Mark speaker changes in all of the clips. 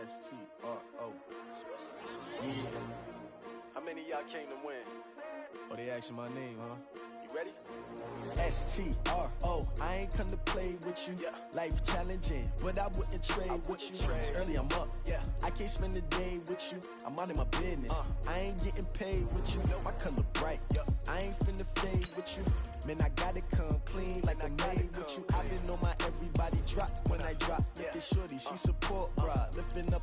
Speaker 1: S-T-R-O. Yeah.
Speaker 2: How many of y'all came to win?
Speaker 1: Oh, they asking my name, huh?
Speaker 2: You ready?
Speaker 1: S-T-R-O. I ain't come to play with you.
Speaker 2: Yeah.
Speaker 1: Life challenging, but I wouldn't trade with you. It's early, I'm up.
Speaker 2: Yeah.
Speaker 1: I can't spend the day with you. I'm out of my business. I ain't getting paid with you. My color bright. I ain't finna fade with you. Man, I gotta come clean like I made with you. I've been on my everybody drop when I drop. Look at shorty, she support, bruh. Lifting up,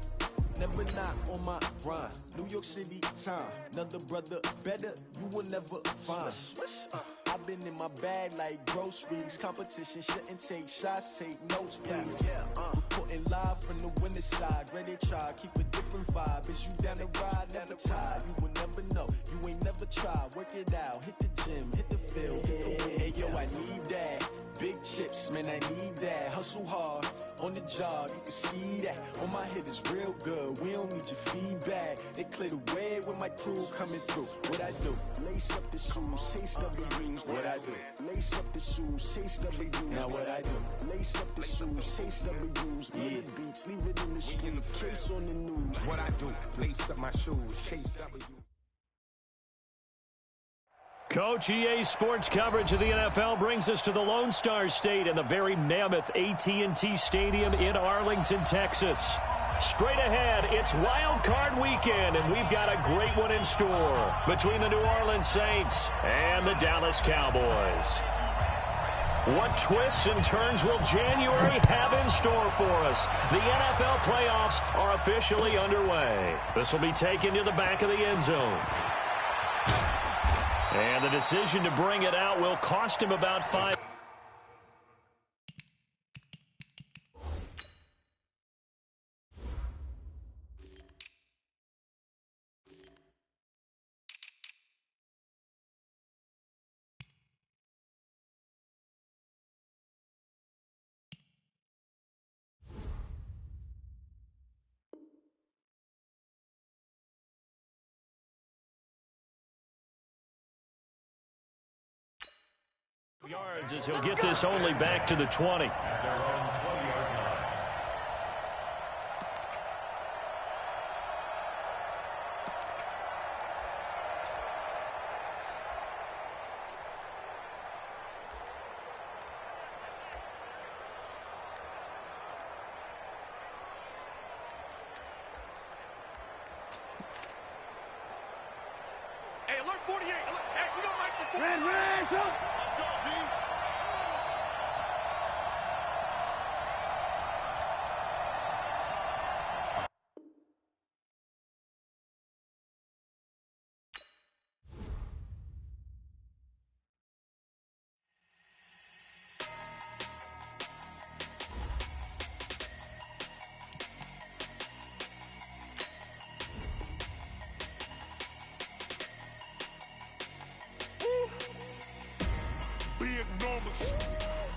Speaker 1: never not on my grind. New York City time. Another brother better, you will never find. I've been in my bag like groceries. Competition shouldn't take shots, take notes, please. Reporting live from the winter side. Ready to try, keep a different vibe. Is you down the ride, never tired. You will never know, you ain't never tried. Work it out, hit the gym, hit the field, hit the win. Hey yo, I need that. Big chips, man, I need that. Hustle hard, on the job, you can see that. On my hit is real good, we don't need your feedback. They clear the way with my crew coming through. What I do? Lace up the shoes, chase double rings. What I do? Lace up the shoes, chase double U's. Now what I do? Lace up the shoes, chase double U's. Yeah, beats, leave it in the street, case on the news.
Speaker 3: What I do? Lace up my shoes, chase double U's.
Speaker 4: Coach, EA Sports coverage of the NFL brings us to the Lone Star State and the very mammoth AT&T Stadium in Arlington, Texas. Straight ahead, it's Wild Card Weekend, and we've got a great one in store between the New Orleans Saints and the Dallas Cowboys. What twists and turns will January have in store for us? The NFL playoffs are officially underway. This will be taken to the back of the end zone. And the decision to bring it out will cost him about 5. Yards as he'll get this only back to the 20.
Speaker 5: Hey, alert 48. Hey, we got Mike for 48.
Speaker 6: Red, go!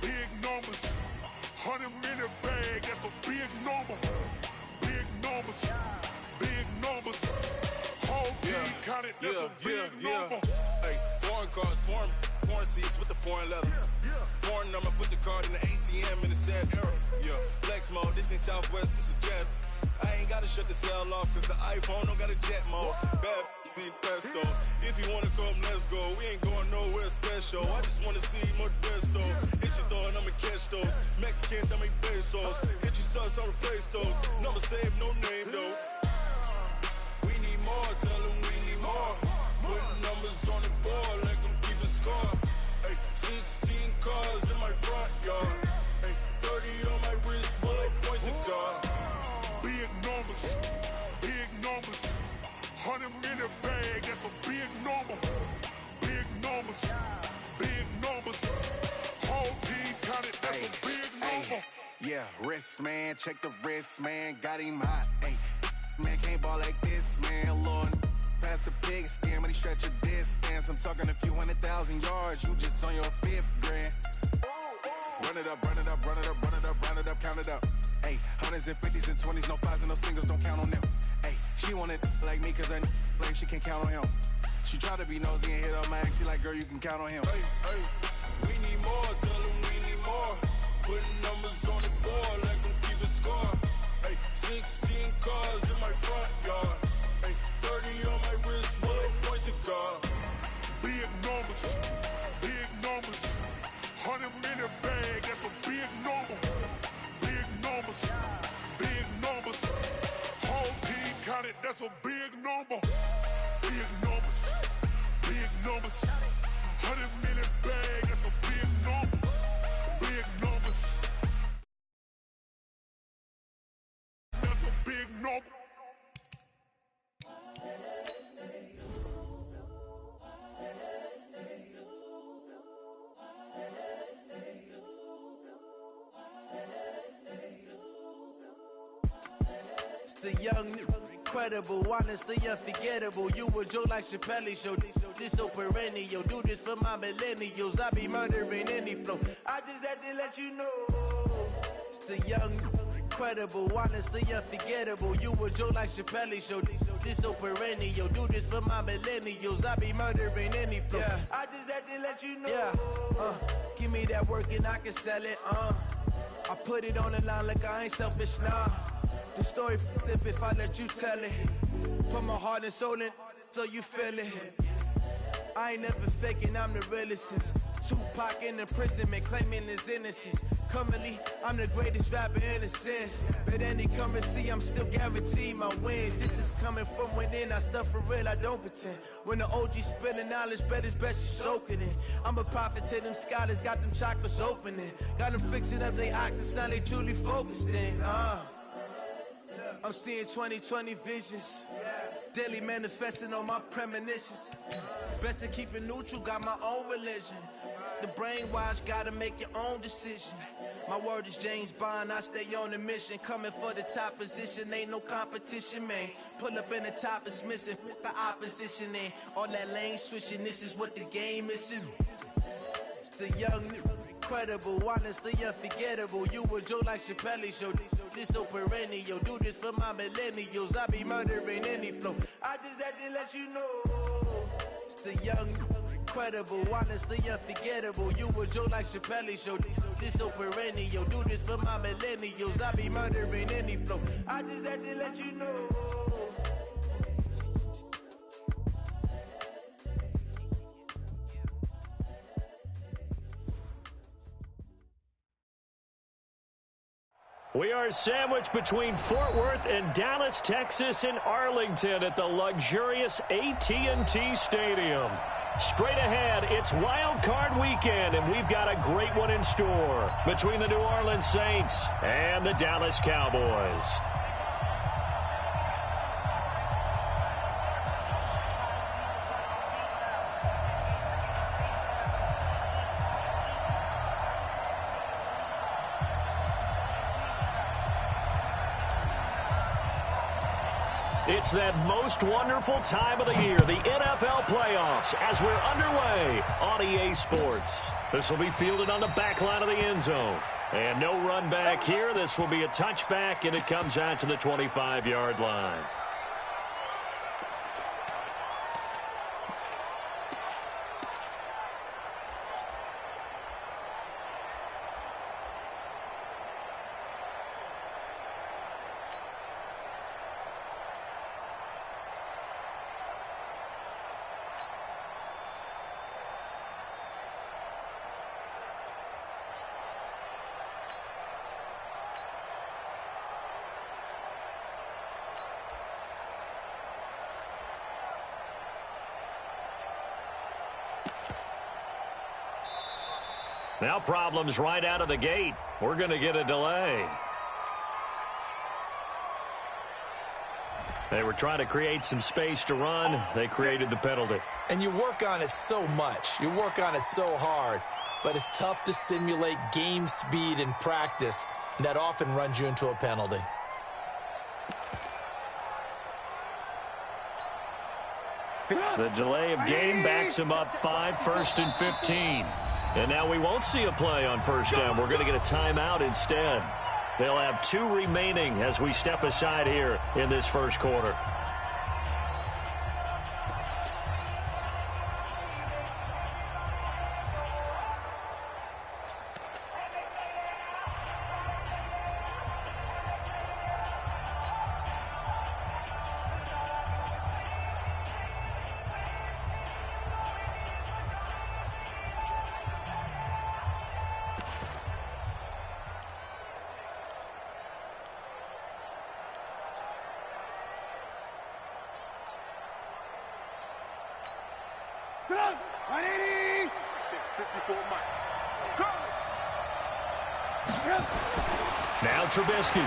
Speaker 5: Big numbers, 100 in the bag, that's a big number. Big numbers, whole team counted, that's a big number.
Speaker 7: Hey, foreign cars, foreign seats with the foreign leather. Foreign number, put the card in the ATM in the sad era. Flex mode, this ain't Southwest, this is Jet. I ain't gotta shut the cell off, cause the iPhone don't got a jet mode. Bad be pesto. If you wanna come, let's go. We ain't going nowhere special. I just wanna see more pesto. Hit your thought, I'ma catch those. Mexican, dame pesos. Hit your sauce, I'll replace those. Number save, no name though. We need more, tell them we need more. Putting numbers on the board, let them keep the score. Hey, 16 cars in my front yard. Hey, 30 on my wrist, bullet point to God.
Speaker 5: Big numbers, 100 in the bag, that's a big number. Big numbers, whole team counted, that's a big number.
Speaker 3: Yeah, wrist, man, check the wrist, man, got him hot. Hey, man, can't ball like this, man, Lord. Pass the big skin, but he stretch a distance. I'm talking a few 100,000 yards, you just on your 5th grand. Run it up, count it up. Hey, hundreds and 50s and 20s, no 5s and no singles, don't count on them. Hey, she want it like me, cause I like she can't count on him. She try to be nosy and hit up my ex, she like, girl, you can count on him.
Speaker 7: Hey, we need more, tell them we need more. Putting numbers on the board, let them keep the score. Hey, 16 cars in my front yard. Ay, 30 on my wrist, one point to guard.
Speaker 5: Big numbers, big numbers. 100 minute bag, that's a big number. Big numbers, big numbers. Whole team counted, that's a big number. Big numbers, big numbers. 100 minute bag, that's a big number. Big numbers. That's a big number.
Speaker 1: The young, incredible, honestly unforgettable. You a Joe like Chappelle show. This so perennial. Do this for my millennials. I be murdering any flow. I just had to let you know. It's the young, incredible, honestly unforgettable. You a Joe like Chappelle show. This so perennial. Do this for my millennials. I be murdering any flow. Yeah. I just had to let you know. Yeah. Give me that work and I can sell it. I put it on the line like I ain't selfish, nah. The story flip if I let you tell it. Put my heart and soul in so you feel it. I ain't never faking, I'm the realest since Tupac in imprisonment, claiming his innocence. Currently, I'm the greatest rapper in a sense. But any currency, I'm still guaranteed my wins. This is coming from within, I stuff for real, I don't pretend. When the OG spilling knowledge, bet it's best you soak it in. I'm a prophet to them scholars, got them chakras opening. Got them fixing up they octaves, now they truly focused in. I'm seeing 2020 visions. Daily manifesting on my premonitions. Best to keep it neutral, got my own religion. The brainwash, gotta make your own decision. My word is James Bond, I stay on the mission. Coming for the top position, ain't no competition, man. Pull up in the top is missing, the opposition ain't. All that lane switching, this is what the game is. It's the young, incredible, honestly unforgettable. You a Joe like Chappelle show. This so perennial. Do this for my millennials. I be murdering any flow. I just had to let you know. It's the young, incredible, honestly unforgettable. You a Joe like Chappelle show. This so perennial. Do this for my millennials. I be murdering any flow. I just had to let you know.
Speaker 4: We are sandwiched between Fort Worth and Dallas, Texas, and Arlington at the luxurious AT&T Stadium. Straight ahead, it's wild card weekend, and we've got a great one in store between the New Orleans Saints and the Dallas Cowboys. It's that most wonderful time of the year, the NFL playoffs, as we're underway on EA Sports. This will be fielded on the back line of the end zone. And no run back here. This will be a touchback, and it comes out to the 25-yard line. Now problems right out of the gate. We're going to get a delay. They were trying to create some space to run. They created the penalty.
Speaker 6: And you work on it so much. You work on it so hard. But it's tough to simulate game speed in practice. That often runs you into a penalty.
Speaker 4: The delay of game backs him up 5, 1st and 15. And now we won't see a play on first down. We're going to get a timeout instead. They'll have 2 remaining as we step aside here in this first quarter.
Speaker 5: 180. 54 Mike.
Speaker 4: Now Trubisky.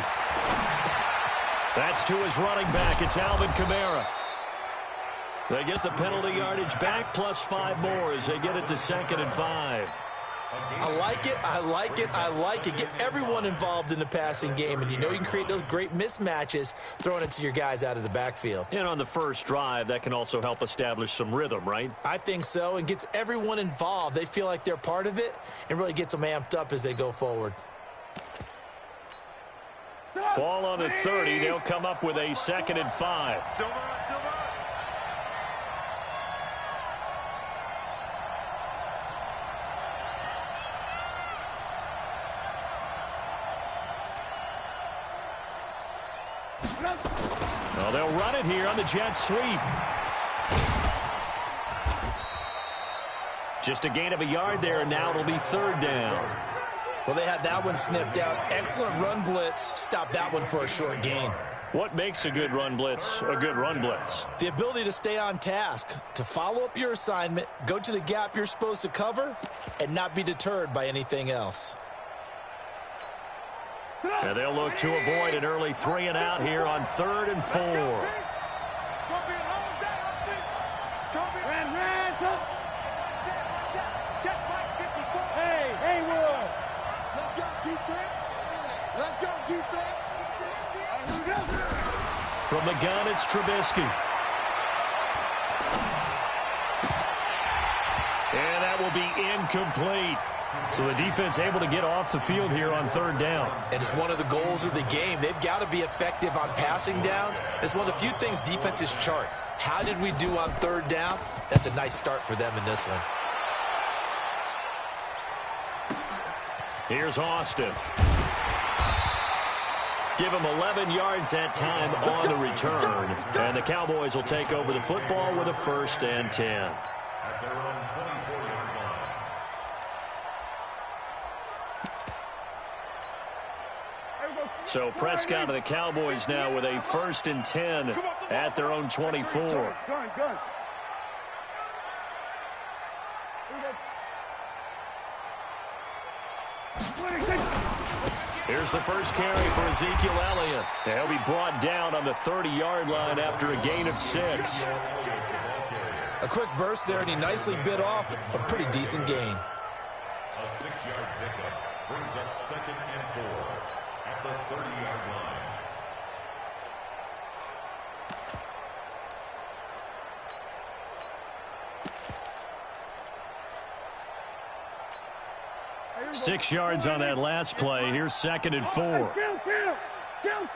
Speaker 4: That's to his running back. It's Alvin Kamara. They get the penalty yardage back, plus 5 more as they get it to 2nd and 5.
Speaker 6: I like it, I like it, I like it. Get everyone involved in the passing game, and you know you can create those great mismatches throwing it to your guys out of the backfield.
Speaker 4: And on the first drive, that can also help establish some rhythm, right?
Speaker 6: I think so, and gets everyone involved. They feel like they're part of it and really gets them amped up as they go forward.
Speaker 4: Ball on the 30. They'll come up with a 2nd and 5.
Speaker 5: Silver.
Speaker 4: Well, they'll run it here on the jet sweep. Just a gain of a yard there, and now it'll be 3rd down.
Speaker 6: Well, they had that one sniffed out. Excellent run blitz. Stop that one for a short gain.
Speaker 4: What makes a good run blitz a good run blitz?
Speaker 6: The ability to stay on task, to follow up your assignment, go to the gap you're supposed to cover, and not be deterred by anything else.
Speaker 4: And they'll look to avoid an early 3 and out here on 3rd and 4.
Speaker 5: Hey, Wood. Let's go, defense. Let's go, defense.
Speaker 4: From the gun, it's Trubisky. And that will be incomplete. So the defense able to get off the field here on 3rd down.
Speaker 6: And it's one of the goals of the game. They've got to be effective on passing downs. It's one of the few things defenses chart. How did we do on 3rd down? That's a nice start for them in this one.
Speaker 4: Here's Austin. Give him 11 yards that time on the return. And the Cowboys will take over the football with a 1st and 10. So Prescott and the Cowboys now with a 1st and 10 at their own 24. Here's the first carry for Ezekiel Elliott. He'll be brought down on the 30-yard line after a gain of 6.
Speaker 6: A quick burst there, and he nicely bit off a pretty decent gain.
Speaker 8: A 6-yard pickup brings up 2nd and 4 at the 30-yard line.
Speaker 4: Six yards on that last play. Here's 2nd and 4.
Speaker 5: Count.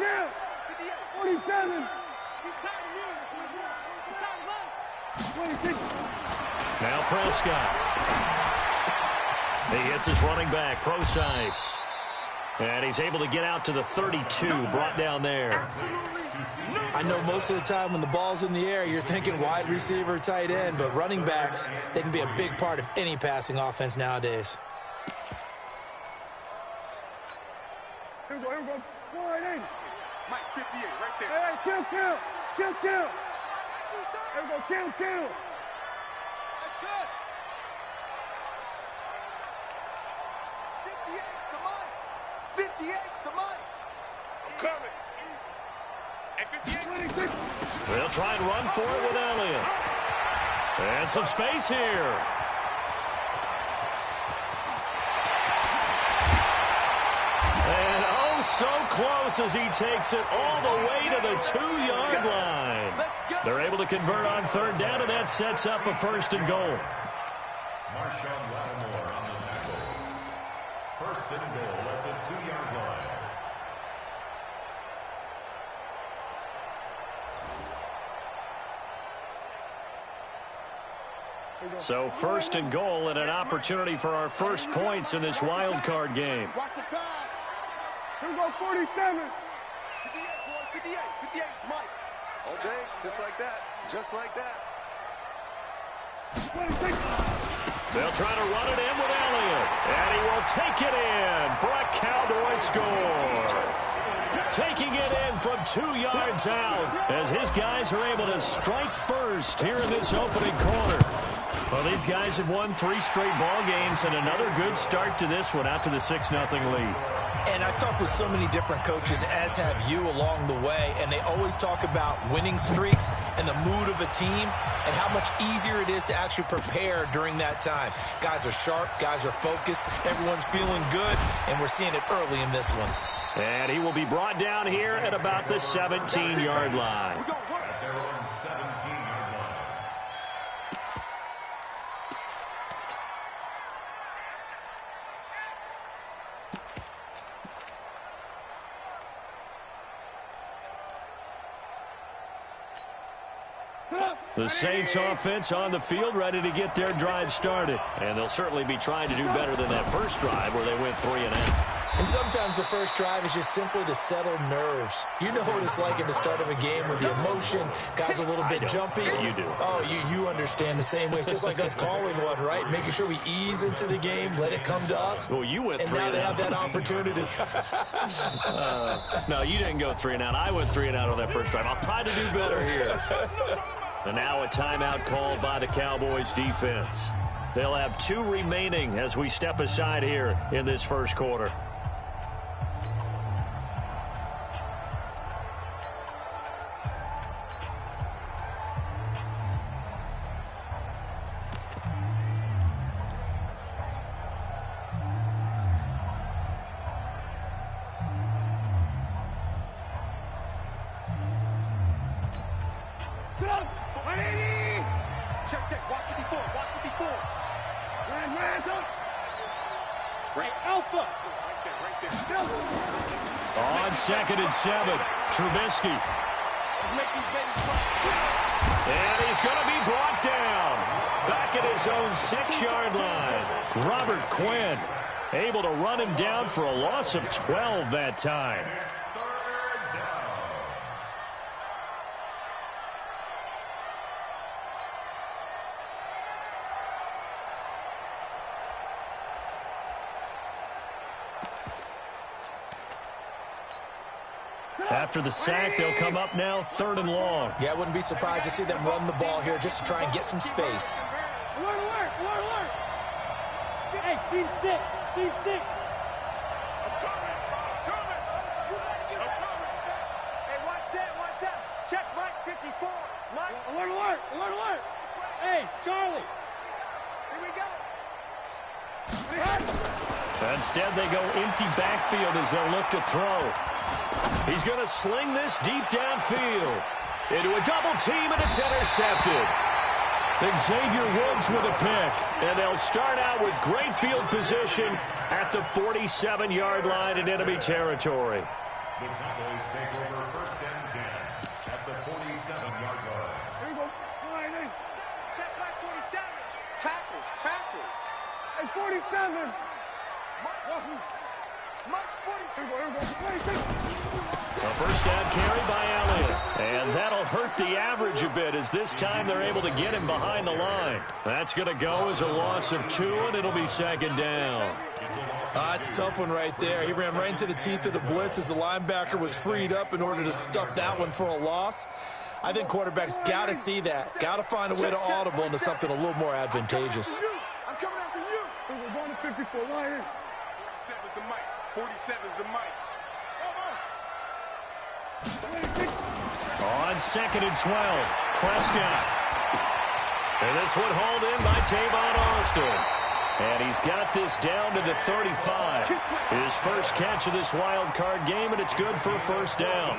Speaker 5: 47.
Speaker 4: Now Prescott. He hits his running back, Procise. And he's able to get out to the 32, brought down there.
Speaker 6: I know most of the time when the ball's in the air, you're thinking wide receiver, tight end, but running backs, they can be a big part of any passing offense nowadays.
Speaker 5: Here we go. 480. Mike, 58, right there. Hey, kill. Here we go, kill. That's it. 58's the money. 58's the money. I'm coming. And 58.
Speaker 4: They'll try and run for it with Elliott. And some space here. And oh, so close as he takes it all the way to the 2-yard line. They're able to convert on 3rd down, and that sets up a 1st and goal.
Speaker 8: Marshawn Lattimore on the tackle. 1st and goal at the 2-yard line.
Speaker 4: So 1st and goal and an opportunity for our first points in this wild card game.
Speaker 5: Watch the pass. Here we go, 47. 58, 58, Mike. All day, just like that.
Speaker 4: They'll try to run it in with Elliott. And he will take it in for a Cowboy score. Taking it in from 2 yards out as his guys are able to strike first here in this opening quarter. Well, these guys have won 3 straight ball games and another good start to this one out to the 6-0 lead.
Speaker 6: And I've talked with so many different coaches, as have you along the way, and they always talk about winning streaks and the mood of a team and how much easier it is to actually prepare during that time. Guys are sharp, guys are focused, everyone's feeling good, and we're seeing it early in this one.
Speaker 4: And he will be brought down here at about the 17-yard line.
Speaker 8: At their own 17-yard line.
Speaker 4: The Saints offense on the field, ready to get their drive started. And they'll certainly be trying to do better than that first drive where they went 3 and out.
Speaker 6: And sometimes the first drive is just simply to settle nerves. You know what it's like at the start of a game with the emotion, guys a little bit jumpy.
Speaker 4: You do.
Speaker 6: Oh, you understand the same way. It's just like us calling one, right? Making sure we ease into the game, let it come to us.
Speaker 4: Well, you went 3 and out.
Speaker 6: And now they have that opportunity.
Speaker 4: No, you didn't go 3 and out. I went 3 and out on that first drive. I'll try to do better here. And now a timeout called by the Cowboys defense. They'll have 2 remaining as we step aside here in this first quarter.
Speaker 2: Check, watch 54, watch 54. Land up. Right, Alpha. Right there.
Speaker 4: On 2nd and 7, Trubisky.
Speaker 2: Let's make these babies fight.
Speaker 4: And he's going to be brought down. Back at his own 6-yard line. Robert Quinn able to run him down for a loss of 12 that time. After the sack, they'll come up now 3rd and long.
Speaker 6: Yeah, I wouldn't be surprised to see them run the ball here just to try and get some space.
Speaker 2: Alert, alert, alert, alert. Hey, team 6, team 6. I'm coming. Hey, watch that. Check Mike 54. Mike. Alert, alert, alert, alert. Hey, Charlie. Here we go.
Speaker 4: Instead, they go empty backfield as they'll look to throw. He's going to sling this deep downfield into a double team, and it's intercepted. Xavier Woods with a pick, and they'll start out with great field position at the 47-yard line in enemy territory.
Speaker 8: The Cowboys take over 1st and 10 at the 47-yard line.
Speaker 2: Here we go. Check back 47. Tackles. Hey, 47. Mike's 47.
Speaker 4: A first down carry by Elliott. And that'll hurt the average a bit as this time they're able to get him behind the line. That's going to go as a loss of 2, and it'll be 2nd down.
Speaker 6: That's a tough one right there. He ran right into the teeth of the blitz as the linebacker was freed up in order to stuff that one for a loss. I think quarterbacks got to see that. Got to find a way to audible into something a little more advantageous.
Speaker 2: I'm coming after you. We're going to 54. Right here. 47's the mic. 47's the mic.
Speaker 4: On 2nd and 12, Prescott. And this one hauled in by Tavon Austin. And he's got this down to the 35. His first catch of this wild card game, and it's good for a first down.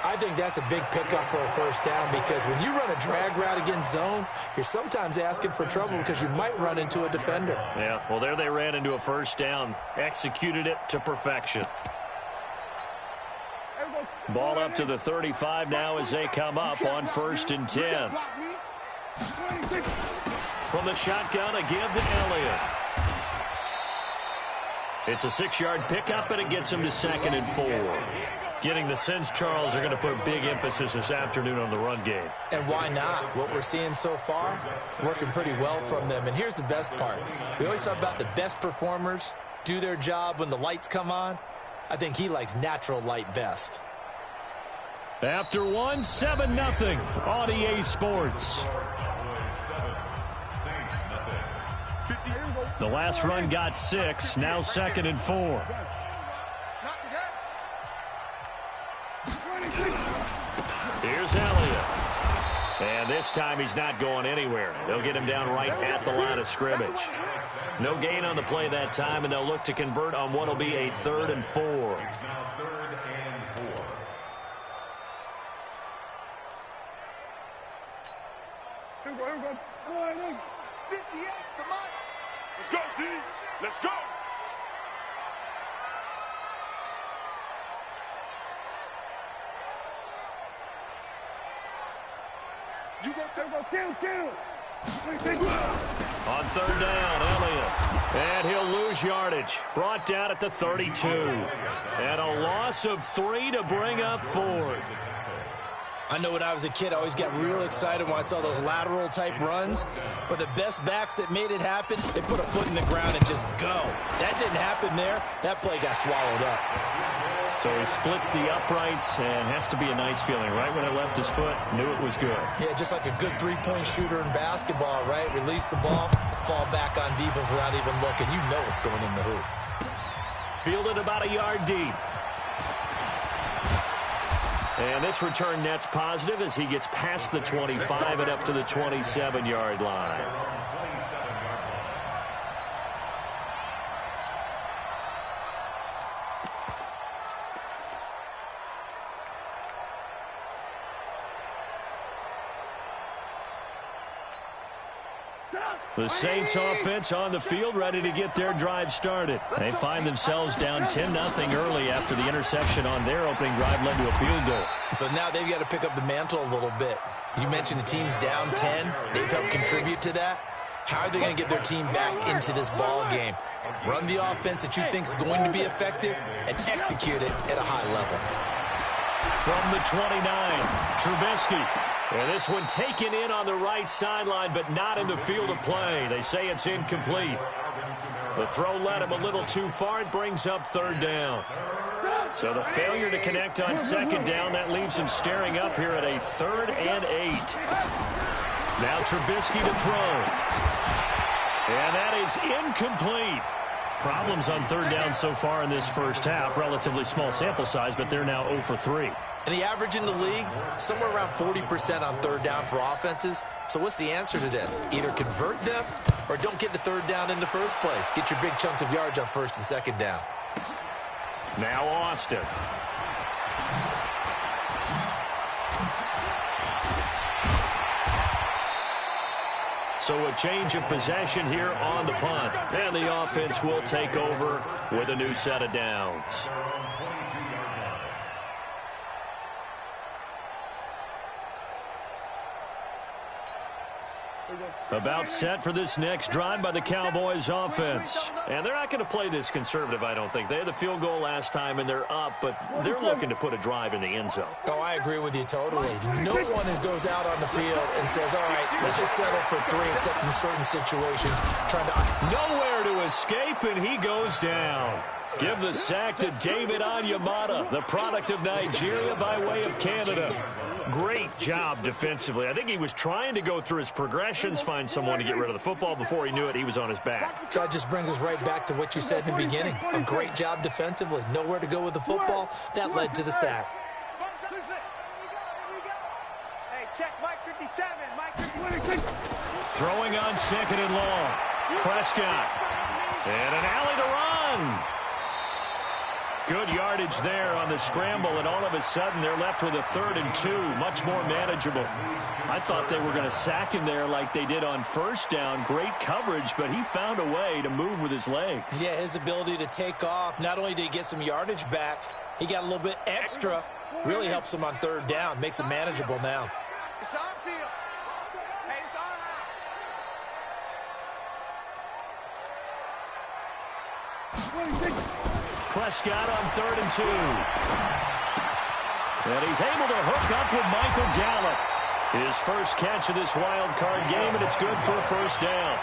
Speaker 6: I think that's a big pickup for a first down because when you run a drag route against zone, you're sometimes asking for trouble because you might run into a defender.
Speaker 4: Yeah, well, there they ran into a first down. Executed it to perfection. Ball up to the 35 now as they come up on 1st and 10. From the shotgun, a give to Elliott. It's a 6-yard pickup, and it gets him to 2nd and 4. Getting the sense Charles are going to put big emphasis this afternoon on the run game.
Speaker 6: And why not? What we're seeing so far, working pretty well from them. And here's the best part. We always talk about the best performers do their job when the lights come on. I think he likes natural light best.
Speaker 4: After one, 7-0 on EA Sports. The last run got 6. Now 2nd and 4. Here's Elliott. And this time he's not going anywhere. They'll get him down right at the line of scrimmage. No gain on the play that time, and they'll look to convert on what will be a 3rd and 4.
Speaker 8: Now 3rd and 4.
Speaker 2: Here we go. 58, come on.
Speaker 5: Let's go, D. Let's go.
Speaker 2: You go, kill.
Speaker 4: On 3rd down, Elliott. And he'll lose yardage. Brought down at the 32. And a loss of 3 to bring up 4th.
Speaker 6: I know when I was a kid, I always got real excited when I saw those lateral type runs. But the best backs that made it happen, they put a foot in the ground and just go. That didn't happen there. That play got swallowed up.
Speaker 4: So he splits the uprights, and has to be a nice feeling. Right when it left his foot, knew it was good.
Speaker 6: Yeah, just like a good three-point shooter in basketball, right? Release the ball, fall back on defense without even looking. You know it's going in the hoop.
Speaker 4: Fielded about a yard deep. And this return net's positive as he gets past the 25 and up to the 27-yard line. The Saints offense on the field, ready to get their drive started. They find themselves down 10-0 early after the interception on their opening drive led to a field goal.
Speaker 6: So now they've got to pick up the mantle a little bit. You mentioned the team's down 10. They've helped contribute to that. How are they going to get their team back into this ball game? Run the offense that you think is going to be effective and execute it at a high level.
Speaker 4: From the 29, Trubisky. And this one taken in on the right sideline, but not in the field of play. They say it's incomplete. The throw led him a little too far. It brings up 3rd down. So the failure to connect on 2nd down, that leaves him staring up here at a 3rd and 8. Now Trubisky to throw. And that is incomplete. Problems on 3rd down so far in this first half. Relatively small sample size, but they're now 0 for 3.
Speaker 6: And the average in the league, somewhere around 40% on 3rd down for offenses. So what's the answer to this? Either convert them or don't get to 3rd down in the first place. Get your big chunks of yards on 1st and 2nd down.
Speaker 4: Now Austin. So a change of possession here on the punt. And the offense will take over with a new set of downs. About set for this next drive by the Cowboys offense. And they're not going to play this conservative, I don't think. They had the field goal last time, and they're up, but they're looking to put a drive in the end zone.
Speaker 6: Oh, I agree with you totally. No one goes out on the field and says, all right, let's just settle for 3, except in certain situations.
Speaker 4: Nowhere to escape, and he goes down. Give the sack to David Onyemata, the product of Nigeria by way of Canada. Great job defensively. I think he was trying to go through his progressions, find someone to get rid of the football. Before he knew it, he was on his back.
Speaker 6: That just brings us right back to what you said in the beginning. A great job defensively. Nowhere to go with the football. That led to the sack.
Speaker 2: Hey, check Mike 57. Mike 57.
Speaker 4: Throwing on 2nd and long. Prescott. And an alley to run. Good yardage there on the scramble, and all of a sudden they're left with a 3rd and 2, much more manageable. I thought they were going to sack him there like they did on 1st down. Great coverage, but he found a way to move with his legs.
Speaker 6: Yeah, his ability to take off, not only did he get some yardage back, he got a little bit extra. Really helps him on 3rd down, makes it manageable now.
Speaker 2: It's our field. Hey, it's our house.
Speaker 4: Prescott on 3rd and 2. And he's able to hook up with Michael Gallup. His first catch of this wild card game, and it's good for a 1st down.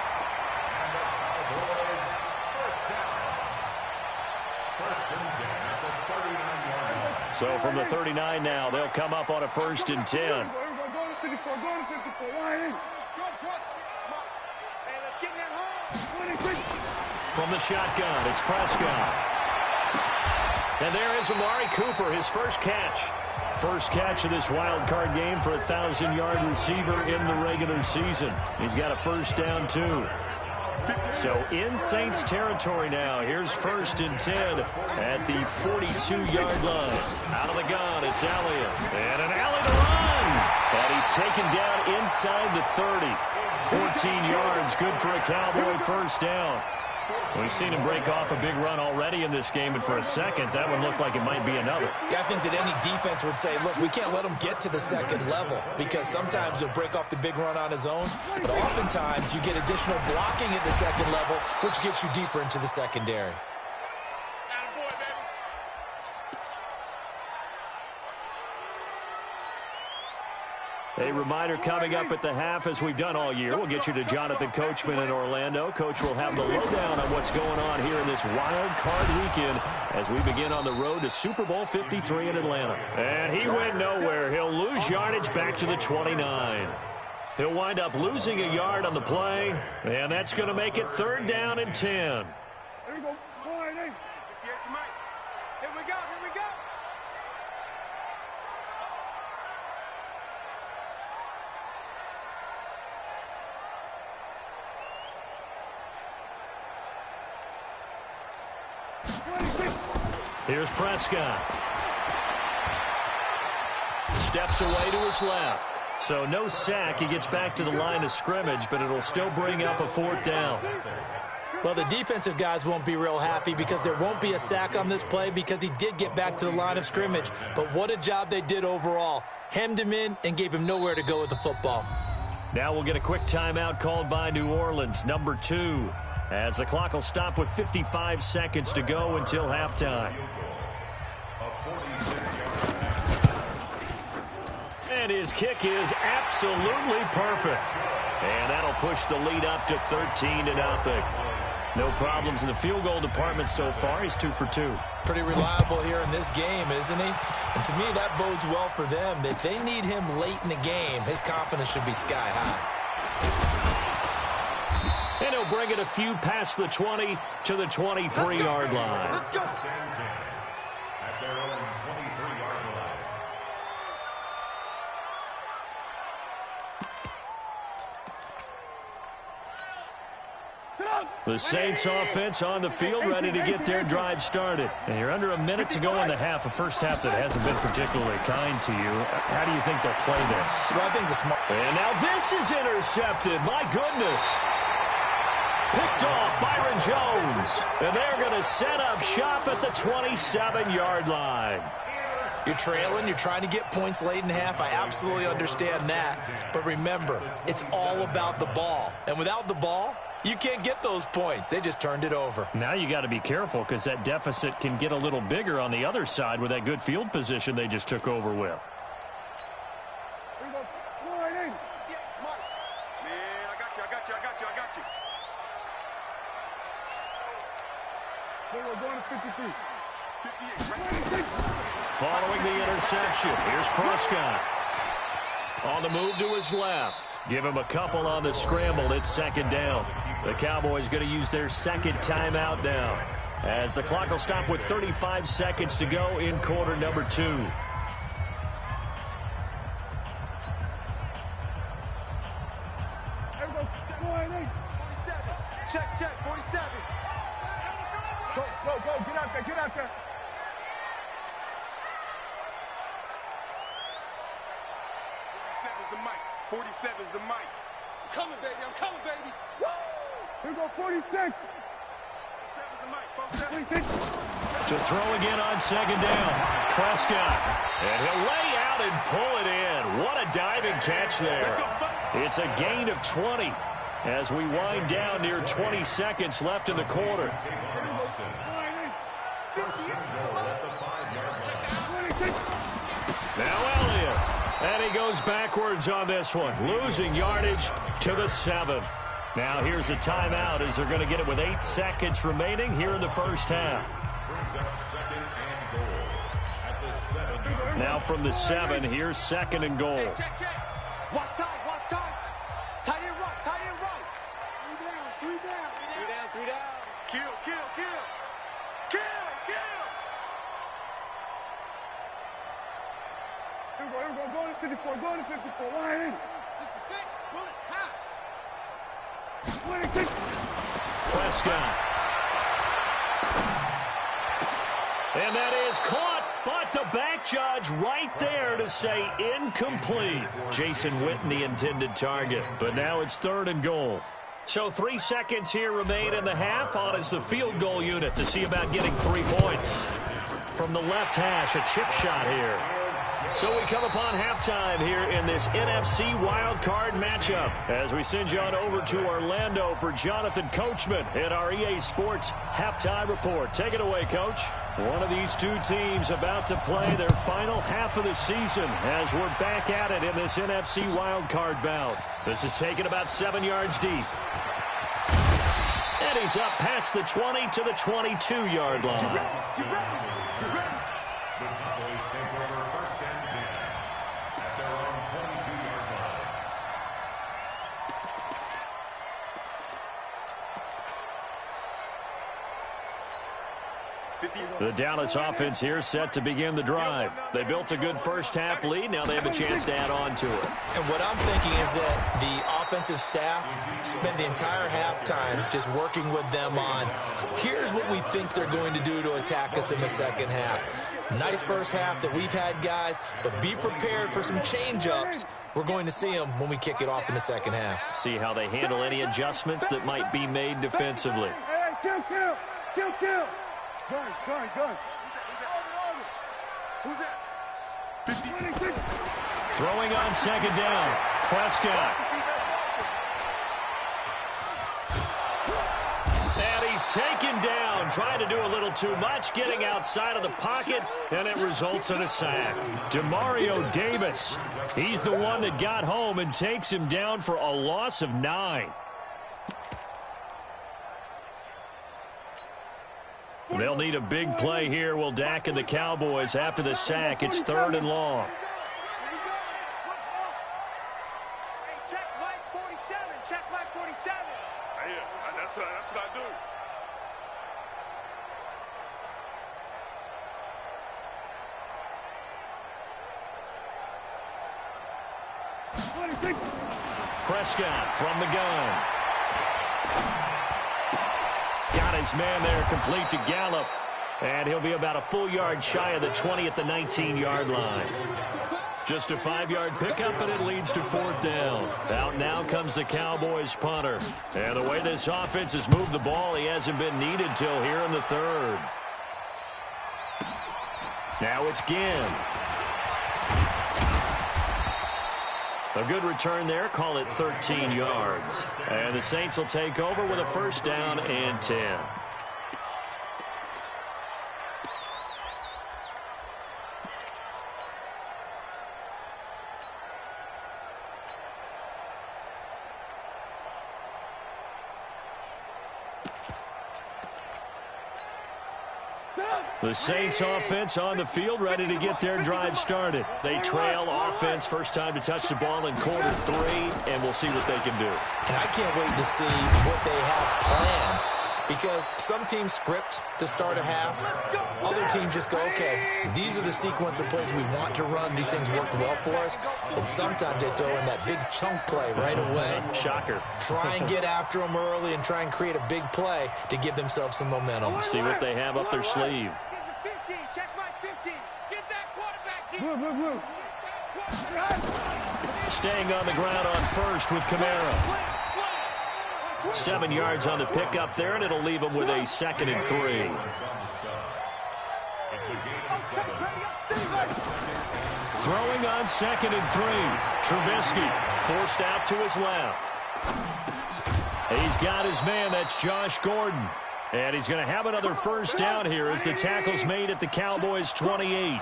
Speaker 4: So from the 39 now, they'll come up on a 1st and 10. From the shotgun, it's Prescott. And there is Amari Cooper, his first catch. First catch of this wild card game for a 1,000-yard receiver in the regular season. He's got a first down, too. So in Saints territory now. Here's 1st and 10 at the 42-yard line. Out of the gun, it's Elliott. And an alley to run. And he's taken down inside the 30. 14 yards, good for a Cowboy first down. We've seen him break off a big run already in this game, and for a second, that one looked like it might be another.
Speaker 6: Yeah, I think that any defense would say, look, we can't let him get to the second level, because sometimes he'll break off the big run on his own, but oftentimes you get additional blocking at the second level, which gets you deeper into the secondary.
Speaker 4: A reminder coming up at the half, as we've done all year. We'll get you to Jonathan Coachman in Orlando. Coach will have the lowdown on what's going on here in this wild card weekend as we begin on the road to Super Bowl 53 in Atlanta. And he went nowhere. He'll lose yardage back to the 29. He'll wind up losing a yard on the play, and that's going to make it 3rd down and 10.
Speaker 2: Here we go. Here we go.
Speaker 4: Here's Prescott. Steps away to his left. So no sack. He gets back to the line of scrimmage, but it'll still bring up a 4th down.
Speaker 6: Well, the defensive guys won't be real happy because there won't be a sack on this play because he did get back to the line of scrimmage. But what a job they did overall. Hemmed him in and gave him nowhere to go with the football.
Speaker 4: Now we'll get a quick timeout called by New Orleans, number 2. As the clock will stop with 55 seconds to go until halftime. And his kick is absolutely perfect. And that'll push the lead up to 13-0. No problems in the field goal department so far. He's 2 for 2.
Speaker 6: Pretty reliable here in this game, isn't he? And to me, that bodes well for them. If they need him late in the game, his confidence should be sky high.
Speaker 4: And he'll bring it a few past the 20 to the 23-yard line.
Speaker 8: At their own 23-yard line.
Speaker 4: The Saints offense on the field, ready to get their drive started. And you're under a minute to go in the half, a first half that hasn't been particularly kind to you. How do you think they'll play this?
Speaker 6: Well, I think the smart.
Speaker 4: And now this is intercepted. My goodness. Picked off Byron Jones. And they're going to set up shop at the 27-yard line.
Speaker 6: You're trailing. You're trying to get points late in the half. I absolutely understand that. But remember, it's all about the ball. And without the ball, you can't get those points. They just turned it over.
Speaker 4: Now you got to be careful because that deficit can get a little bigger on the other side with that good field position they just took over with. Following the interception, here's Prescott. On the move to his left. Give him a couple on the scramble. It's 2nd down. The Cowboys going to use their 2nd timeout now, as the clock will stop with 35 seconds to go in quarter number 2.
Speaker 2: Check, 47. Go, get out there. 47's the mic. I'm coming, baby. Woo! Here we go, 46. 47's the mic, 46.
Speaker 4: To throw again on 2nd down. Prescott. And he'll lay out and pull it in. What a diving catch there. It's a gain of 20 as we wind down near 20 seconds left in the quarter. Now Elliott. And he goes backwards on this one, losing yardage to the 7. Now here's a timeout as they're going to get it with 8 seconds remaining here in the first half. Now from the 7, here's 2nd and goal.
Speaker 2: Check. Watch time. Tight end right.
Speaker 4: Prescott. And that is caught, but the back judge right there to say incomplete. Jason Witten, the intended target, but now it's 3rd and goal. So 3 seconds here remain in the half. On is the field goal unit to see about getting 3 points. From the left hash, a chip shot here. So we come upon halftime here in this NFC wildcard matchup as we send you on over to Orlando for Jonathan Coachman in our EA Sports Halftime Report. Take it away, Coach. One of these two teams about to play their final half of the season as we're back at it in this NFC wildcard bout. This is taken about 7 yards deep. And he's up past the 20 to the 22-yard line.
Speaker 8: The Cowboys take over 1st and 10 at their own 22-yard line.
Speaker 4: The Dallas offense here set to begin the drive. They built a good first-half lead. Now they have a chance to add on to it.
Speaker 6: And what I'm thinking is that the offensive staff spent the entire halftime just working with them on, here's what we think they're going to do to attack us in the second half. Nice first half that we've had, guys, but be prepared for some change-ups. We're going to see them when we kick it off in the second half.
Speaker 4: See how they handle any adjustments that might be made defensively.
Speaker 2: Hey, kill. Sorry. Who's that?
Speaker 4: Throwing on 2nd down. Prescott. And he's taken down, trying to do a little too much, getting outside of the pocket, and it results in a sack. Demario Davis, he's the one that got home and takes him down for a loss of 9. They'll need a big play here. Will Dak and the Cowboys after the sack. It's 3rd and long.
Speaker 2: Hey, check Mike 47. Check Mike 47.
Speaker 5: Yeah, that's what I do.
Speaker 4: Prescott from the gun. Got his man there, complete to Gallup. And he'll be about a full yard shy of the 20 at the 19-yard line. Just a 5-yard pickup, and it leads to 4th down. Out now comes the Cowboys punter. And the way this offense has moved the ball, he hasn't been needed till here in the 3rd. Now it's Ginn. A good return there, call it 13 yards. And the Saints will take over with a 1st down and 10. The Saints offense on the field, ready to get their drive started. They trail offense, first time to touch the ball in quarter 3, and we'll see what they can do.
Speaker 6: And I can't wait to see what they have planned, because some teams script to start a half. Other teams just go, okay, these are the sequence of plays we want to run. These things worked well for us. And sometimes they throw in that big chunk play right away.
Speaker 4: Shocker.
Speaker 6: Try and get after them early and try and create a big play to give themselves some momentum.
Speaker 4: See what they have up their sleeve.
Speaker 2: Check Mike 15. Get that quarterback. Move.
Speaker 4: Staying on the ground on first with Kamara. 7 yards on the pickup there, and it'll leave him with a 2nd and 3. Throwing on 2nd and 3. Trubisky forced out to his left. He's got his man. That's Josh Gordon. And he's going to have another 1st down here as the tackle's made at the Cowboys' 28.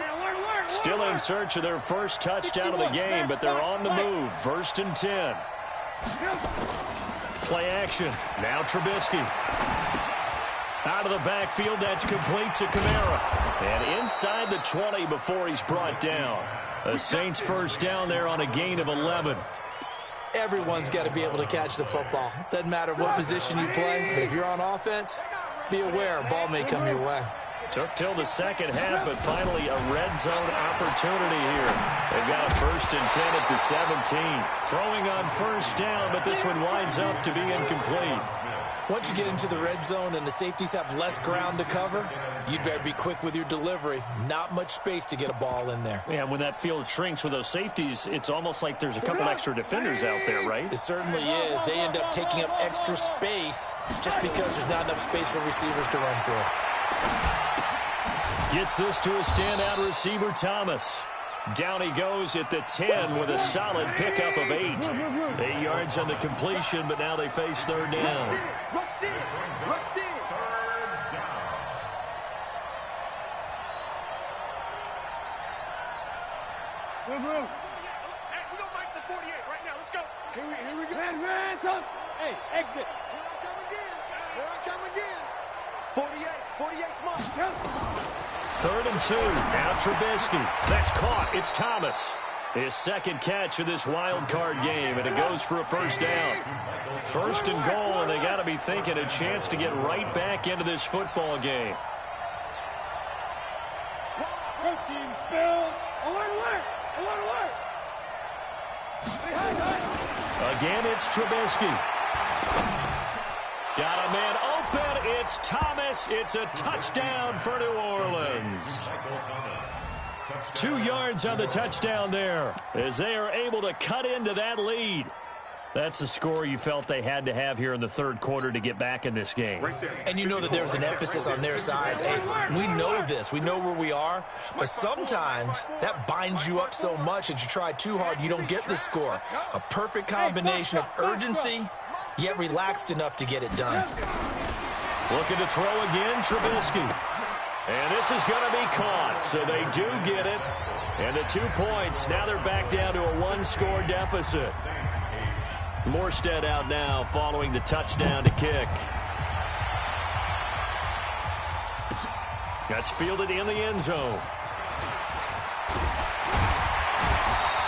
Speaker 4: Still in search of their first touchdown of the game, but they're on the move. 1st and 10. Play action. Now Trubisky. Out of the backfield, that's complete to Kamara. And inside the 20 before he's brought down. The Saints' 1st down there on a gain of 11.
Speaker 6: Everyone's got to be able to catch the football. Doesn't matter what position you play, but if you're on offense, be aware a ball may come your way.
Speaker 4: Took till the second half, but finally a red zone opportunity here. They've got a 1st and 10 at the 17. Throwing on 1st down, but this one winds up to be incomplete.
Speaker 6: Once you get into the red zone and the safeties have less ground to cover, you'd better be quick with your delivery. Not much space to get a ball in there.
Speaker 4: Yeah, when that field shrinks with those safeties, it's almost like there's a couple extra defenders out there, right?
Speaker 6: It certainly is. They end up taking up extra space just because there's not enough space for receivers to run through.
Speaker 4: Gets this to a standout receiver, Thomas. Down he goes at the 10 with a solid pickup of 8. 8 yards on the completion, but now they face 3rd down.
Speaker 2: Rush in. Rush in. Hey, we're going to make the 48 right now. Let's go. Here we go. Man, hey, exit. Here I come again. 48's mine.
Speaker 4: 3rd and 2. Now Trubisky. That's caught. It's Thomas. His 2nd catch of this wild card game, and it goes for a 1st down. 1st and goal, and they got to be thinking a chance to get right back into this football game.
Speaker 2: Coaching spell. Alert.
Speaker 4: Again, it's Trubisky. Got a man open. It's Thomas. It's a touchdown for New Orleans. 2 yards on the touchdown there as they are able to cut into that lead. That's a score you felt they had to have here in the 3rd quarter to get back in this game.
Speaker 6: And you know that there's an emphasis on their side. Hey, we know this. We know where we are. But sometimes that binds you up so much that you try too hard, you don't get the score. A perfect combination of urgency, yet relaxed enough to get it done.
Speaker 4: Looking to throw again, Trubisky. And this is going to be caught, so they do get it. And the 2 points, now they're back down to a 1-score deficit. Morstead out now following the touchdown to kick. That's fielded in the end zone.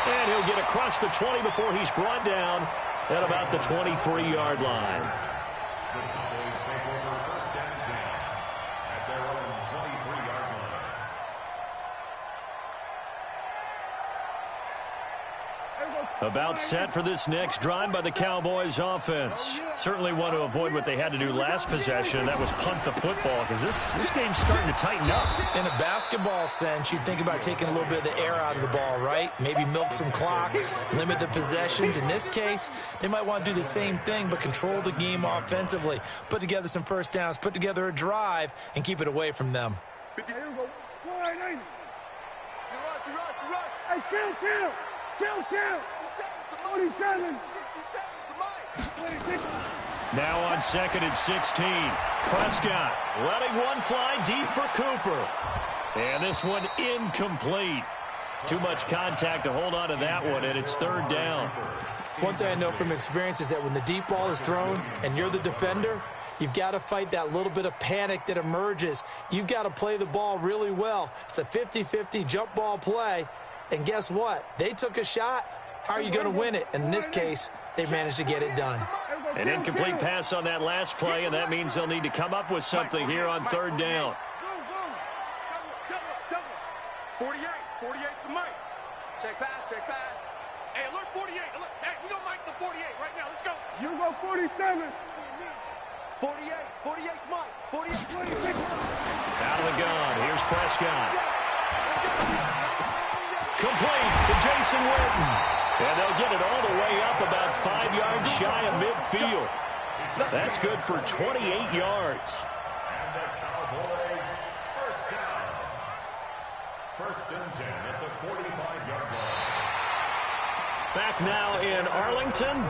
Speaker 4: And he'll get across the 20 before he's brought down at about the 23-yard line.
Speaker 8: The Cowboys take over 1st and 10 at their own 23-yard line.
Speaker 4: About set for this next drive by the Cowboys offense. Certainly want to avoid what they had to do last possession. That was punt the football, because this game's starting to tighten up.
Speaker 6: In a basketball sense, you'd think about taking a little bit of the air out of the ball, right? Maybe milk some clock, limit the possessions. In this case, they might want to do the same thing, but control the game offensively. Put together some 1st downs, put together a drive, and keep it away from them.
Speaker 2: Here we go. 480. You rush. Hey, kill. 47. 26.
Speaker 4: Now on 2nd and 16. Prescott letting one fly deep for Cooper. And this one incomplete. Too much contact to hold on to that one, and it's 3rd down.
Speaker 6: One thing I know from experience is that when the deep ball is thrown and you're the defender, you've got to fight that little bit of panic that emerges. You've got to play the ball really well. It's a 50-50 jump ball play. And guess what? They took a shot. How are you going to win it? And in this case, they managed to get it done.
Speaker 4: An incomplete pass on that last play, and that means they'll need to come up with something here on 3rd down.
Speaker 2: 48 the mic. Check pass. Hey, alert 48. Alert. Hey, we're going to mic the 48 right now. Let's go. You go 47. 48's Mike. 46.
Speaker 4: Out of the gun. Here's Prescott. Complete to Jason Witten. And they'll get it all the way up about 5 yards shy of midfield. That's good for 28 yards.
Speaker 8: And the Cowboys 1st down. 1st and 10 at the 45-yard line.
Speaker 4: Back now in Arlington.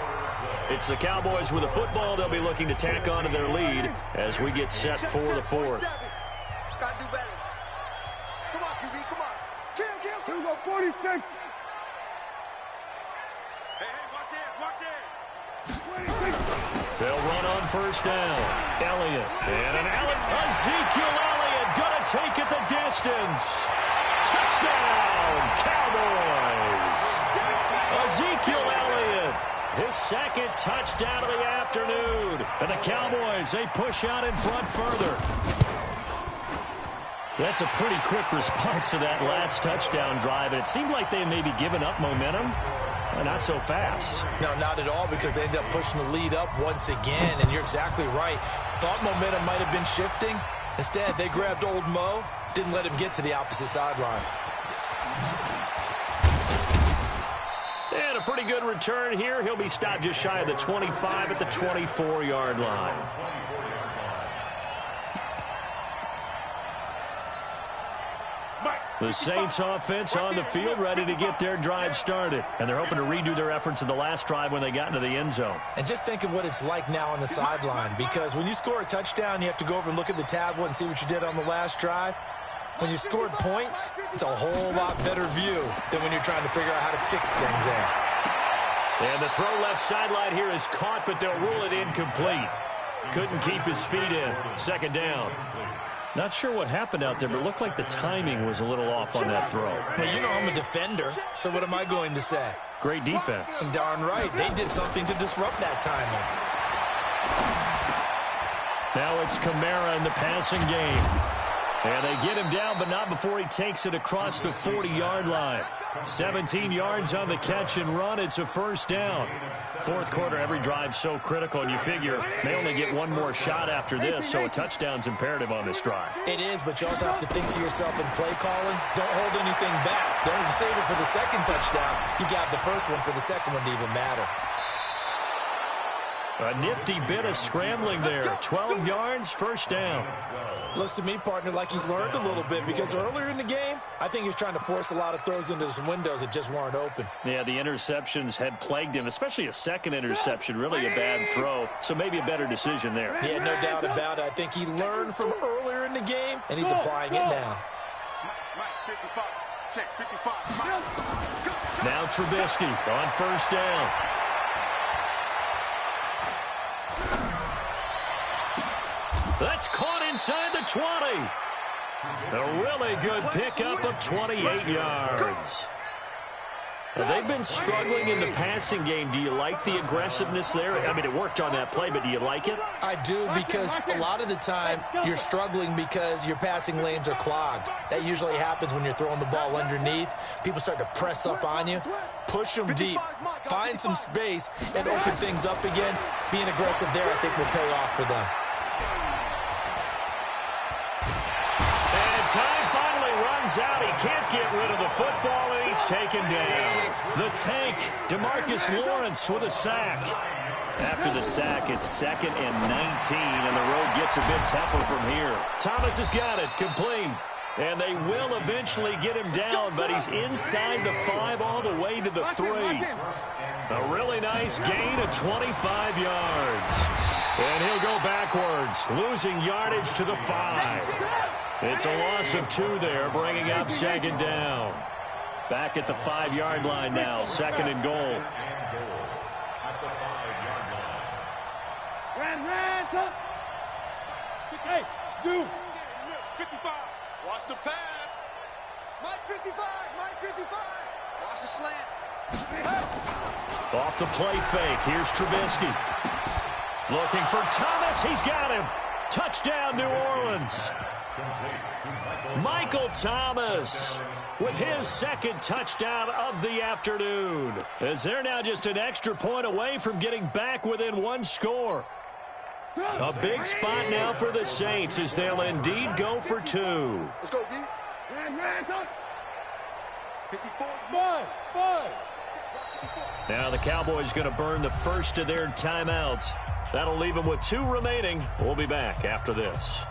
Speaker 4: It's the Cowboys with the football. They'll be looking to tack on to their lead as we get set for the 4th.
Speaker 2: Gotta do better. Come on, QB, come on. Kill. Here we go, 46. Hey, watch it. 26.
Speaker 4: They'll run on 1st down. Elliott. And Ezekiel Elliott gonna take it the distance. Touchdown, Cowboys. Ezekiel Elliott, his 2nd touchdown of the afternoon. And the Cowboys, they push out in front further. That's a pretty quick response to that last touchdown drive. And it seemed like they maybe given up momentum. Not so fast.
Speaker 6: No, not at all, because they ended up pushing the lead up once again. And you're exactly right. Thought momentum might have been shifting. Instead, they grabbed old Mo, didn't let him get to the opposite sideline.
Speaker 4: And a pretty good return here. He'll be stopped just shy of the 25 at the 24-yard line. The Saints offense on the field, ready to get their drive started. And they're hoping to redo their efforts in the last drive when they got into the end zone.
Speaker 6: And just think of what it's like now on the sideline, because when you score a touchdown, you have to go over and look at the tablet and see what you did on the last drive. When you scored points, it's a whole lot better view than when you're trying to figure out how to fix things there.
Speaker 4: And the throw left sideline here is caught, but they'll rule it incomplete. Couldn't keep his feet in. Second down. Not sure what happened out there, but it looked like the timing was a little off on that throw.
Speaker 6: Well, you know I'm a defender, so what am I going to say?
Speaker 4: Great defense.
Speaker 6: Darn right. They did something to disrupt that timing.
Speaker 4: Now it's Kamara in the passing game. And they get him down, but not before he takes it across the 40-yard line. 17 yards on the catch and run. It's a first down. Fourth quarter, every drive so critical, and you figure they only get one more shot after this, so a touchdown's imperative on this drive.
Speaker 6: It is, but you also have to think to yourself in play calling, don't hold anything back. Don't even save it for the second touchdown. You got the first one for the second one to even matter.
Speaker 4: A nifty bit of scrambling there. 12 yards, first down.
Speaker 6: Looks to me, partner, like he's learned a little bit, because earlier in the game, I think he was trying to force a lot of throws into some windows that just weren't open.
Speaker 4: Yeah, the interceptions had plagued him, especially a second interception, really a bad throw, so maybe a better decision there.
Speaker 6: Yeah, no doubt about it. I think he learned from earlier in the game, and he's applying it now.
Speaker 4: Now Trubisky on first down. That's caught inside the 20. A really good pickup of 28 yards. Now, they've been struggling in the passing game. Do you like the aggressiveness there? I mean, it worked on that play, but do you like it?
Speaker 6: I do, because a lot of the time you're struggling because your passing lanes are clogged. That usually happens when you're throwing the ball underneath. People start to press up on you. Push them deep. Find some space and open things up again. Being aggressive there, I think, will pay off for them.
Speaker 4: Time finally runs out. He can't get rid of the football, and he's taken down. The tank, DeMarcus Lawrence with a sack. After the sack, it's 2nd and 19, and the road gets a bit tougher from here. Thomas has got it, complete. And they will eventually get him down, but he's inside the 5 all the way to the 3. A really nice gain of 25 yards. And he'll go backwards, losing yardage to the 5. It's a loss of 2 there, bringing up second down. Back at the 5-yard line now, 2nd and goal.
Speaker 2: Hey, Zoo. 55. Watch the pass. Mike 55. Mike 55. Watch the slant.
Speaker 4: Off the play fake. Here's Trubisky. Looking for Thomas. He's got him. Touchdown, New Orleans. Michael Thomas with his 2nd touchdown of the afternoon, as they're now just an extra point away from getting back within 1 score. A big spot now for the Saints as they'll indeed go for 2.
Speaker 2: Let's go, D.
Speaker 4: Now the Cowboys going to burn the first of their timeouts. That'll leave them with 2 remaining. We'll be back after this.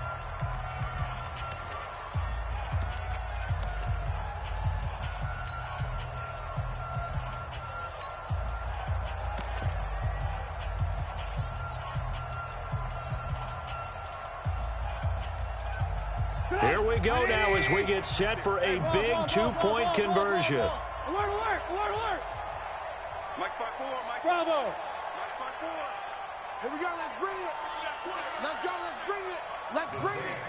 Speaker 4: Here we go now as we get set for a big 2-point conversion.
Speaker 2: Alert, alert, alert, alert. Mike spot 4, Mike. Bravo. Mike spot 4. Here we go, let's bring it. Let's go, let's bring it. Let's bring it.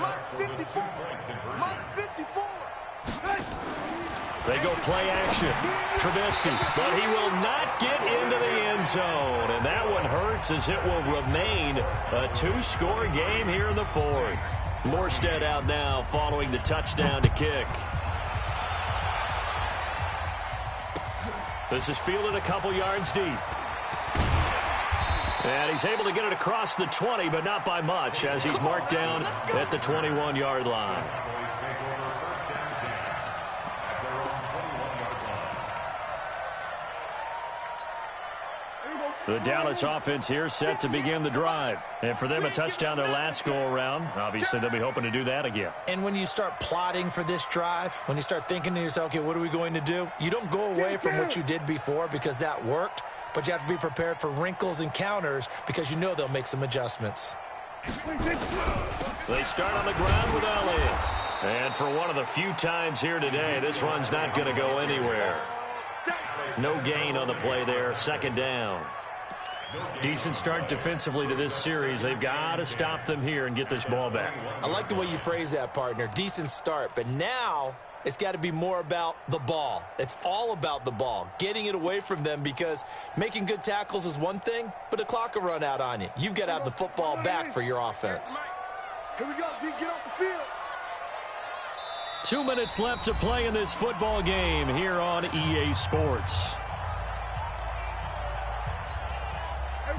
Speaker 2: Mike 54. Mike 54.
Speaker 4: They go play action. Trubisky, but he will not get into the end zone. And that one hurts as it will remain a 2-score game here in the 4th. Morstead out now following the touchdown to kick. This is fielded a couple yards deep. And he's able to get it across the 20, but not by much, as he's marked down at the 21-yard line. The Dallas offense here set to begin the drive. And for them, a touchdown their last go-around. Obviously, they'll be hoping to do that again.
Speaker 6: And when you start plotting for this drive, when you start thinking to yourself, okay, what are we going to do? You don't go away from what you did before because that worked, but you have to be prepared for wrinkles and counters because you know they'll make some adjustments.
Speaker 4: They start on the ground with Elliott. And for one of the few times here today, this run's not going to go anywhere. No gain on the play there, second down. Decent start defensively to this series. They've got to stop them here and get this ball back.
Speaker 6: I like the way you phrase that, partner. Decent start, but now it's got to be more about the ball. It's all about the ball, getting it away from them, because making good tackles is one thing, but the clock will run out on you. You've got to have the football back for your offense.
Speaker 2: Here we go, D. Get off the field.
Speaker 4: 2 minutes left to play in this football game here on EA Sports.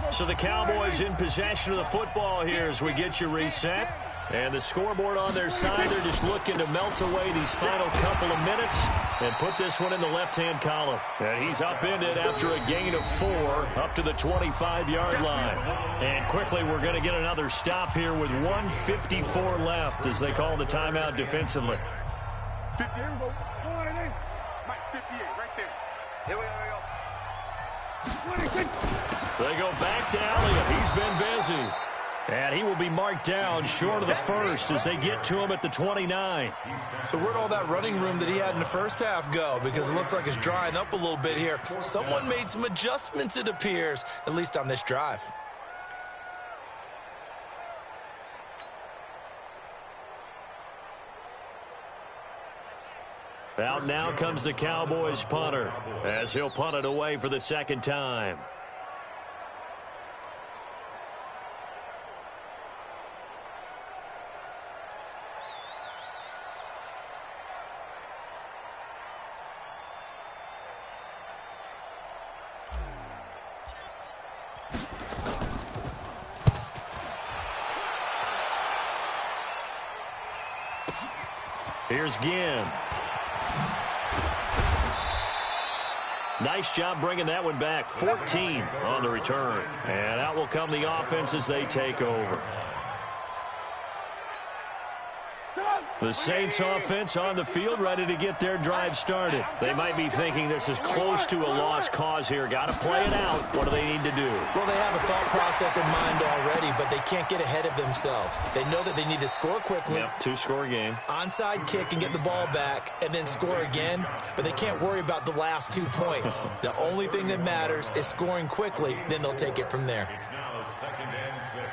Speaker 4: So the Cowboys in possession of the football here as we get you reset. And the scoreboard on their side, they're just looking to melt away these final couple of minutes and put this one in the left-hand column. And he's upended after a gain of 4 up to the 25-yard line. And quickly, we're going to get another stop here with 1:54 left as they call the timeout defensively.
Speaker 2: 50, here we go. Mike, 58, right there. Here we go.
Speaker 4: They go back to Elliott. He's been busy. And he will be marked down short of the first as they get to him at the 29.
Speaker 6: So where'd all that running room that he had in the first half go? Because it looks like it's drying up a little bit here. Someone made some adjustments, it appears, at least on this drive.
Speaker 4: Out now comes the Cowboys punter as he'll punt it away for the second time. Here's Ginn. Nice job bringing that one back. 14 on the return. And out will come the offense as they take over. The Saints offense on the field, ready to get their drive started. They might be thinking this is close to a lost cause here. Got to play it out. What do they need to do?
Speaker 6: Well, they have a thought process in mind already, but they can't get ahead of themselves. They know that they need to score quickly.
Speaker 4: Yep, 2-score game.
Speaker 6: Onside kick and get the ball back and then score again, but they can't worry about the last 2 points. The only thing that matters is scoring quickly, then they'll take it from there.
Speaker 8: It's now 2nd and 6.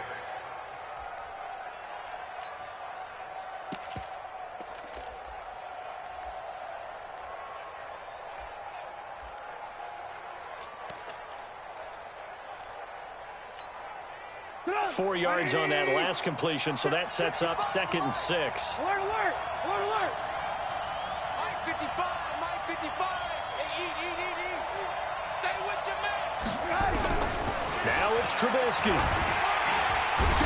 Speaker 4: Four yards on that last completion, so that sets up 2nd and 6.
Speaker 2: Alert, alert, alert, alert. Mike 55, Mike 55. Hey, eat. Stay with your man.
Speaker 4: Now it's Trubisky.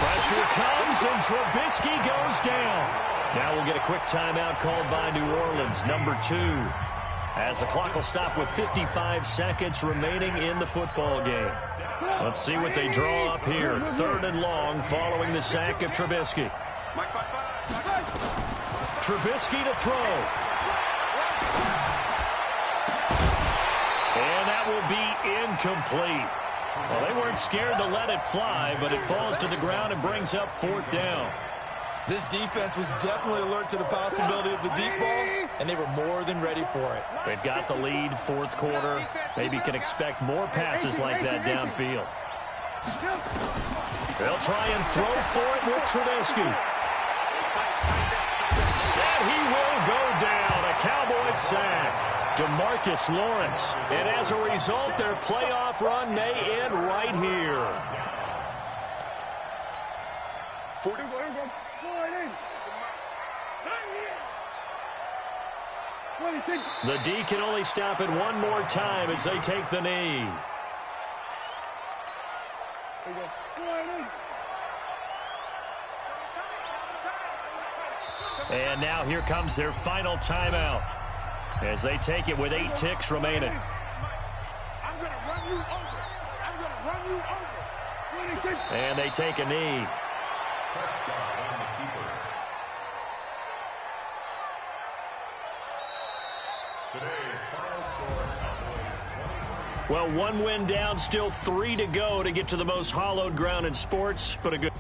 Speaker 4: Pressure comes, and Trubisky goes down. Now we'll get a quick timeout called by New Orleans, number 2. As the clock will stop with 55 seconds remaining in the football game. Let's see what they draw up here. 3rd and long following the sack of Trubisky. Trubisky to throw. And that will be incomplete. Well, they weren't scared to let it fly, but it falls to the ground and brings up 4th down.
Speaker 6: This defense was definitely alert to the possibility of the deep ball, and they were more than ready for it.
Speaker 4: They've got the lead, 4th quarter. Maybe can expect more passes like that downfield. They'll try and throw for it with Trubisky. And he will go down. A Cowboys sack. DeMarcus Lawrence. And as a result, their playoff run may end right here. The D can only stop it one more time as they take the knee. And now here comes their final timeout as they take it with 8 ticks remaining.
Speaker 2: I'm going to run you over. I'm going to run you over.
Speaker 4: And they take a knee. Well, 1 win down, still 3 to go to get to the most hallowed ground in sports, but a good...